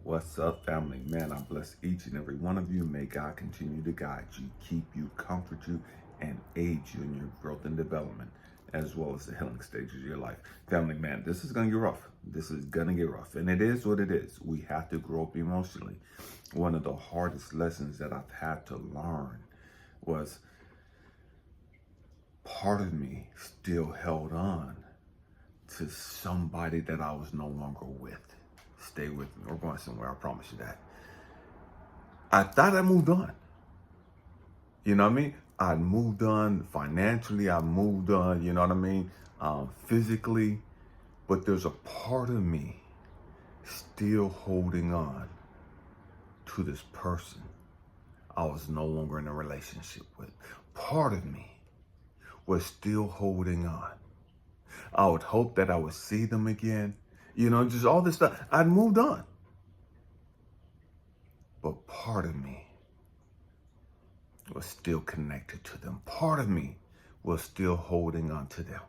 What's up, family? Man, I bless each and every one of you. May God continue to guide you, keep you, comfort you, and aid you in your growth and development, as well as the healing stages of your life. Family, man, this is going to get rough. This is going to get rough. And it is what it is. We have to grow up emotionally. One of the hardest lessons that I've had to learn was part of me still held on to somebody that I was no longer with. Stay with me. We're going somewhere. I promise you that. I thought I moved on. You know what I mean? I moved on financially. I moved on, you know what I mean? Physically. But there's a part of me still holding on to this person I was no longer in a relationship with. Part of me was still holding on. I would hope that I would see them again. You know, just all this stuff. I'd moved on. But part of me was still connected to them. Part of me was still holding on to them.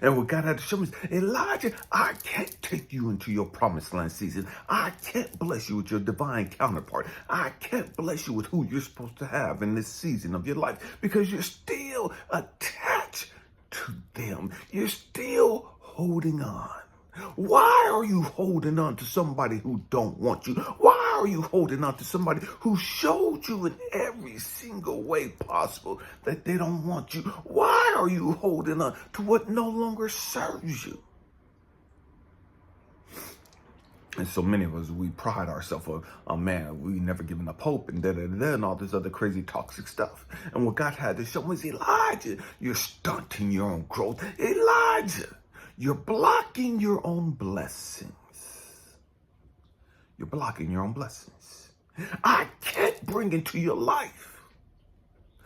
And what God had to show me is, Elijah, I can't take you into your promised land season. I can't bless you with your divine counterpart. I can't bless you with who you're supposed to have in this season of your life because you're still attached to them. You're still holding on. Why are you holding on to somebody who don't want you? Why are you holding on to somebody who showed you in every single way possible that they don't want you? Why are you holding on to what no longer serves you? And so many of us, we pride ourselves on, oh man, we never given up hope and and all this other crazy toxic stuff. And what God had to show me is, Elijah, you're stunting your own growth. Elijah, you're blocking your own blessings. You're blocking your own blessings. I can't bring into your life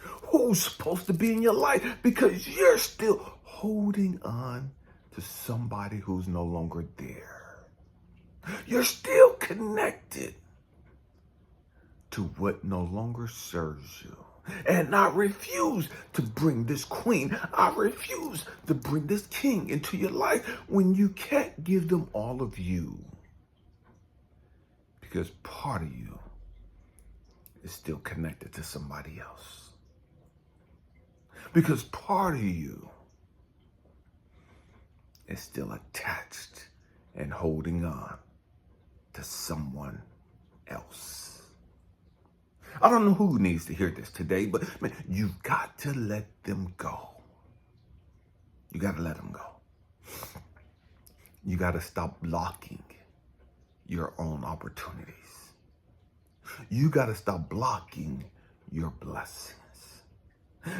who's supposed to be in your life because you're still holding on to somebody who's no longer there. You're still connected to what no longer serves you. And I refuse to bring this queen. I refuse to bring this king into your life when you can't give them all of you. Because part of you is still connected to somebody else. Because part of you is still attached and holding on to someone else. I don't know who needs to hear this today, but man, you've got to let them go. You got to let them go. You got to stop blocking your own opportunities. You got to stop blocking your blessings.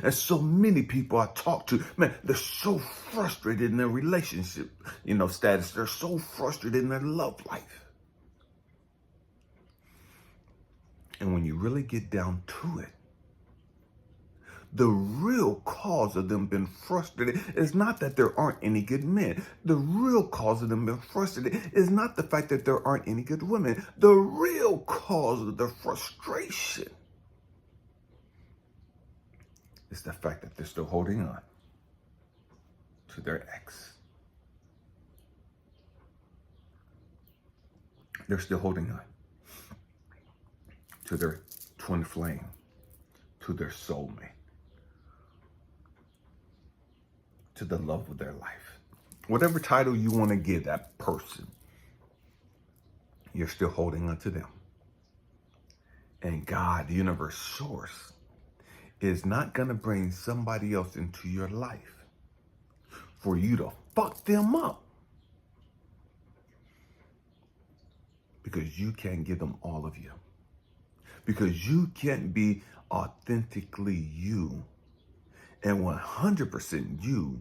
And so many people I talk to, man, they're so frustrated in their relationship, status. They're so frustrated in their love life. And when you really get down to it, the real cause of them being frustrated is not that there aren't any good men. The real cause of them being frustrated is not the fact that there aren't any good women. The real cause of their frustration is the fact that they're still holding on to their ex. They're still holding on to their twin flame, to their soulmate, to the love of their life. Whatever title you want to give that person, you're still holding on to them. And God, the universe source, is not going to bring somebody else into your life for you to fuck them up. Because you can't give them all of you. Because you can't be authentically you and 100% you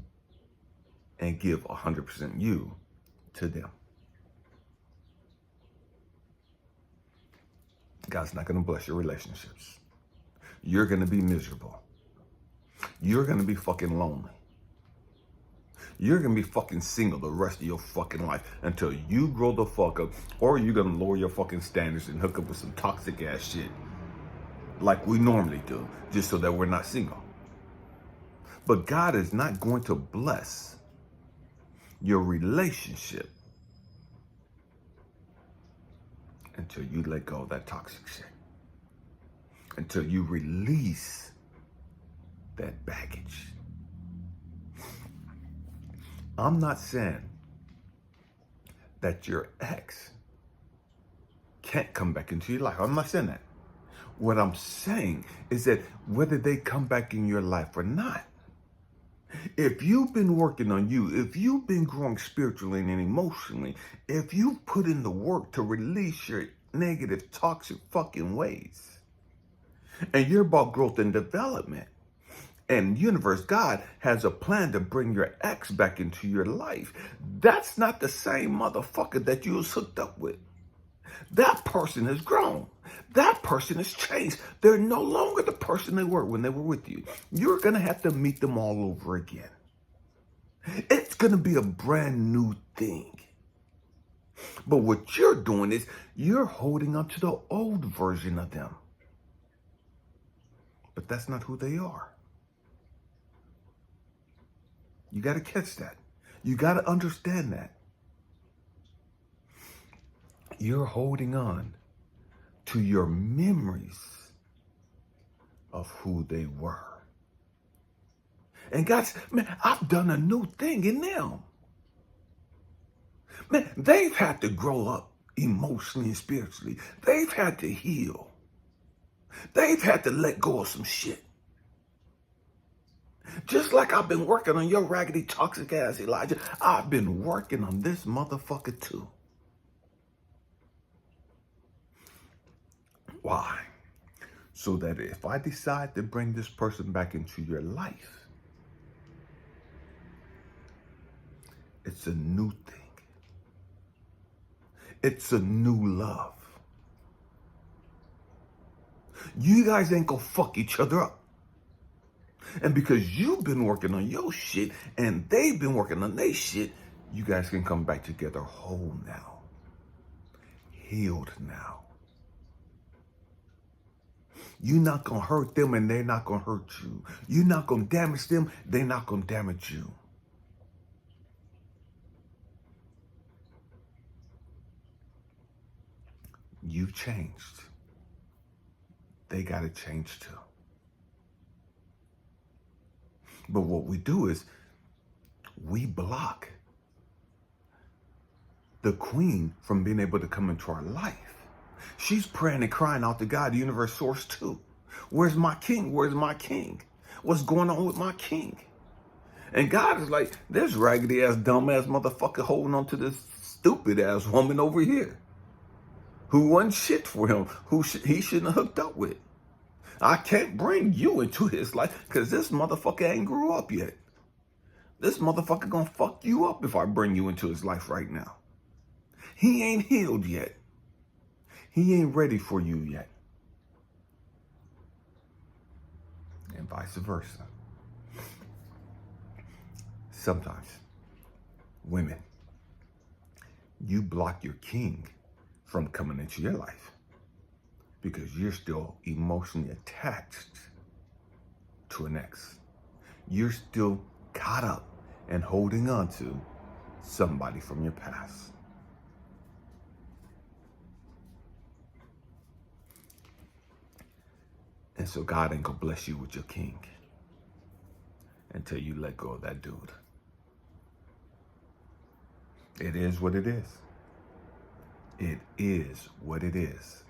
and give 100% you to them. God's not going to bless your relationships. You're going to be miserable. You're going to be fucking lonely. You're going to be fucking single the rest of your fucking life until you grow the fuck up, or you're going to lower your fucking standards and hook up with some toxic ass shit like we normally do, just so that we're not single. But God is not going to bless your relationship until you let go of that toxic shit. Until you release that baggage. I'm not saying that your ex can't come back into your life. I'm not saying that. What I'm saying is that whether they come back in your life or not, if you've been working on you, if you've been growing spiritually and emotionally, if you've put in the work to release your negative, toxic fucking ways, and you're about growth and development, and universe, God has a plan to bring your ex back into your life, that's not the same motherfucker that you was hooked up with. That person has grown. That person has changed. They're no longer the person they were when they were with you. You're going to have to meet them all over again. It's going to be a brand new thing. But what you're doing is you're holding on to the old version of them. But that's not who they are. You got to catch that. You got to understand that. You're holding on to your memories of who they were. And God said, man, I've done a new thing in them. Man, they've had to grow up emotionally and spiritually. They've had to heal. They've had to let go of some shit. Just like I've been working on your raggedy, toxic ass, Elijah, I've been working on this motherfucker too. Why? So that if I decide to bring this person back into your life, it's a new thing. It's a new love. You guys ain't gonna fuck each other up. And because you've been working on your shit and they've been working on their shit, you guys can come back together whole now. Healed now. You're not going to hurt them and they're not going to hurt you. You're not going to damage them, they're not going to damage you. You've changed. They got to change too. But what we do is we block the queen from being able to come into our life. She's praying and crying out to God, the universe source too. Where's my king? Where's my king? What's going on with my king? And God is like, this raggedy ass, dumb ass motherfucker holding on to this stupid ass woman over here who wasn't shit for him, who he shouldn't have hooked up with. I can't bring you into his life because this motherfucker ain't grew up yet. This motherfucker gonna fuck you up if I bring you into his life right now. He ain't healed yet. He ain't ready for you yet. And vice versa. Sometimes, women, you block your king from coming into your life because you're still emotionally attached to an ex. You're still caught up and holding on to somebody from your past. And so God ain't gonna bless you with your king until you let go of that dude. It is what it is. It is what it is.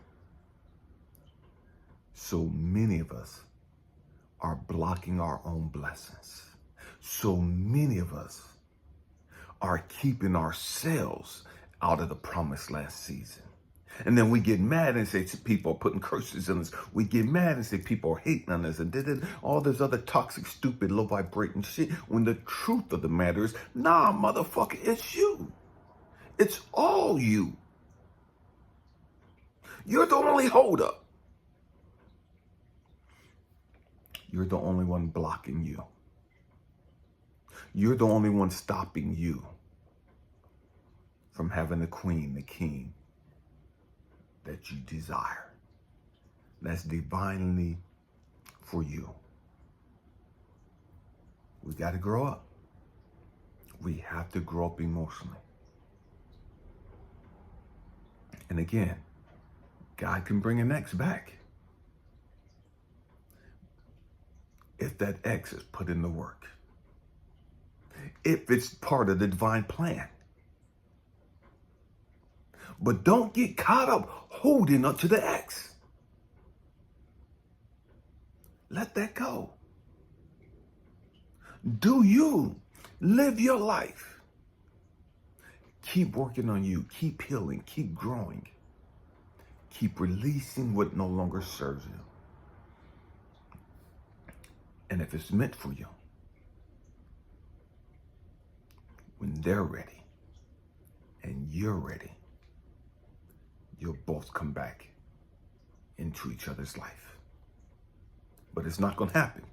So many of us are blocking our own blessings. So many of us are keeping ourselves out of the promised land season. And then we get mad and say people are putting curses on us. We get mad and say people are hating on us and did all this other toxic, stupid, low vibrating shit. When the truth of the matter is, nah, motherfucker, it's you. It's all you. You're the only holdup. You're the only one blocking you. You're the only one stopping you from having the queen, the king that you desire. That's divinely for you. We got to grow up. We have to grow up emotionally. And again, God can bring an ex back if that ex is put in the work. If it's part of the divine plan. But don't get caught up holding up to the ex. Let that go. Do you live your life? Keep working on you. Keep healing. Keep growing. Keep releasing what no longer serves you. And if it's meant for you, when they're ready and you're ready, you'll both come back into each other's life. But it's not going to happen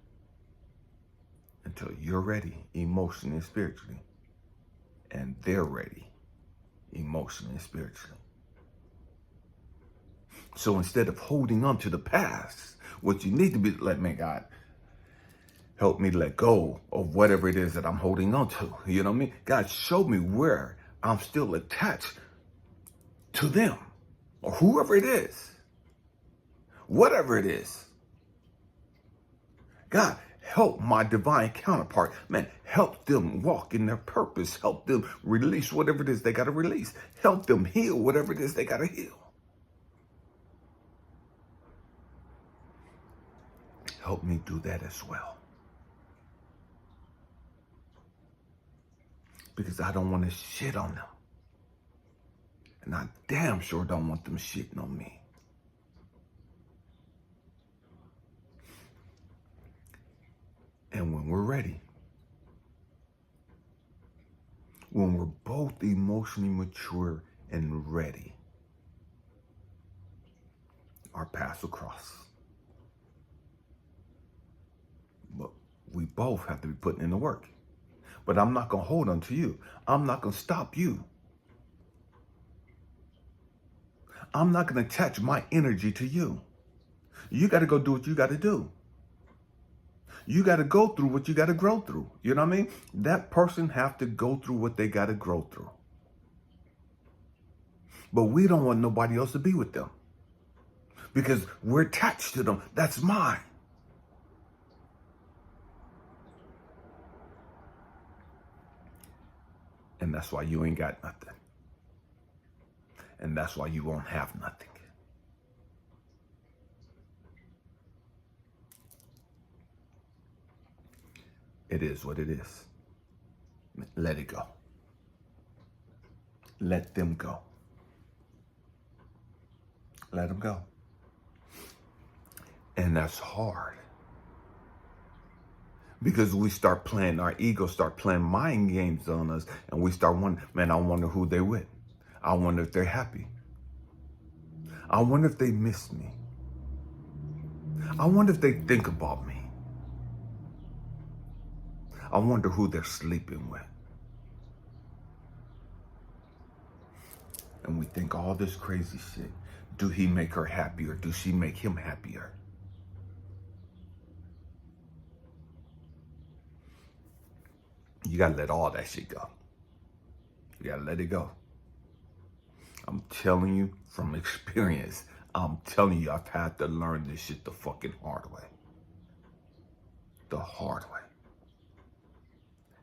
until you're ready emotionally and spiritually, and they're ready emotionally and spiritually. So instead of holding on to the past, what you need to be like, man, God, help me let go of whatever it is that I'm holding on to. You know what I mean? God, show me where I'm still attached to them or whoever it is, whatever it is. God, help my divine counterpart. Man, help them walk in their purpose. Help them release whatever it is they got to release. Help them heal whatever it is they got to heal. Help me do that as well. Because I don't want to shit on them. And I damn sure don't want them shitting on me. And when we're ready, when we're both emotionally mature and ready, our paths will cross. But we both have to be putting in the work. But I'm not going to hold on to you. I'm not going to stop you. I'm not going to attach my energy to you. You got to go do what you got to do. You got to go through what you got to grow through. You know what I mean? That person have to go through what they got to grow through. But we don't want nobody else to be with them because we're attached to them. That's mine. And that's why you ain't got nothing. And that's why you won't have nothing. It is what it is. Let it go. Let them go. Let them go. And that's hard. Because we start playing, our ego start playing mind games on us, and we start wondering, man, I wonder who they're with. I wonder if they're happy. I wonder if they miss me. I wonder if they think about me. I wonder who they're sleeping with. And we think all this crazy shit. Do he make her happier? Do she make him happier? You gotta let all that shit go. You gotta let it go. I'm telling you from experience. I'm telling you, I've had to learn this shit the fucking hard way. The hard way.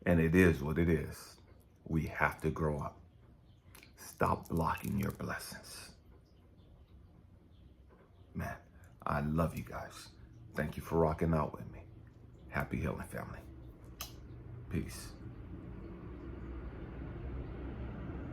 And it is what it is. We have to grow up. Stop blocking your blessings. Man, I love you guys. Thank you for rocking out with me. Happy healing, family. Peace.